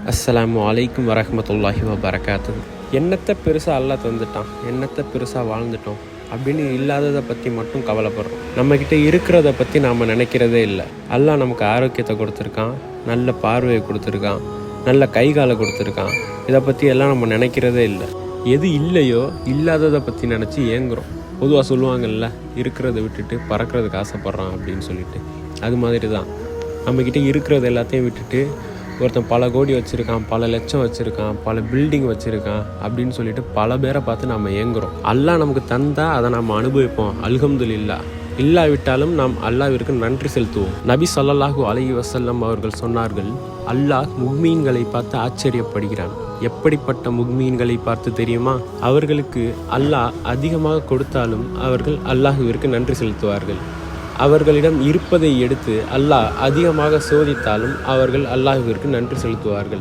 அஸ்ஸலாமு அலைக்கும் வரஹ்மத்துல்லாஹி வபரகாத்து. என்னத்தை பெருசாக அல்லாஹ் தந்துட்டான், என்னத்தை பெருசாக வாழ்ந்துட்டோம் அப்படின்னு இல்லாததை பற்றி மட்டும் கவலைப்படுறோம். நம்மக்கிட்ட இருக்கிறத பற்றி நாம் நினைக்கிறதே இல்லை. அல்லாஹ் நமக்கு ஆரோக்கியத்தை கொடுத்துருக்கான், நல்ல பார்வையை கொடுத்துருக்கான், நல்ல கை காலை கொடுத்துருக்கான். இதை பற்றி எல்லாம் நம்ம நினைக்கிறதே இல்லை. எது இல்லையோ இல்லாததை பற்றி நினச்சி ஏங்குறோம். பொதுவாக சொல்லுவாங்கள்ல, இருக்கிறத விட்டுட்டு பறக்கிறதுக்கு ஆசைப்பட்றான் அப்படின்னு சொல்லிட்டு. அது மாதிரி தான் நம்மக்கிட்ட இருக்கிறது எல்லாத்தையும் விட்டுட்டு ஒருத்தன் பல கோடி வச்சுருக்கான், பல லட்சம் வச்சுருக்கான், பல பில்டிங் வச்சுருக்கான் அப்படின்னு சொல்லிட்டு பல பேரை பார்த்து நம்ம ஏங்குறோம். அல்லாஹ் நமக்கு தந்தால் அதை நம்ம அனுபவிப்போம், அல்ஹம்துலில்லாஹ். இல்லாவிட்டாலும் நாம் அல்லாஹ்விற்கு நன்றி செலுத்துவோம். நபி ஸல்லல்லாஹு அலைஹி வஸல்லம் அவர்கள் சொன்னார்கள், அல்லாஹ் முஃமின்களை பார்த்து ஆச்சரியப்படுகிறான். எப்படிப்பட்ட முஃமின்களை பார்த்து தெரியுமா? அவர்களுக்கு அல்லாஹ் அதிகமாக கொடுத்தாலும் அவர்கள் அல்லாஹ்விற்கு நன்றி செலுத்துவார்கள். அவர்களிடம் இருப்பதை எடுத்து அல்லாஹ் அதிகமாக சோதித்தாலும் அவர்கள் அல்லாஹ்விற்கு நன்றி செலுத்துவார்கள்.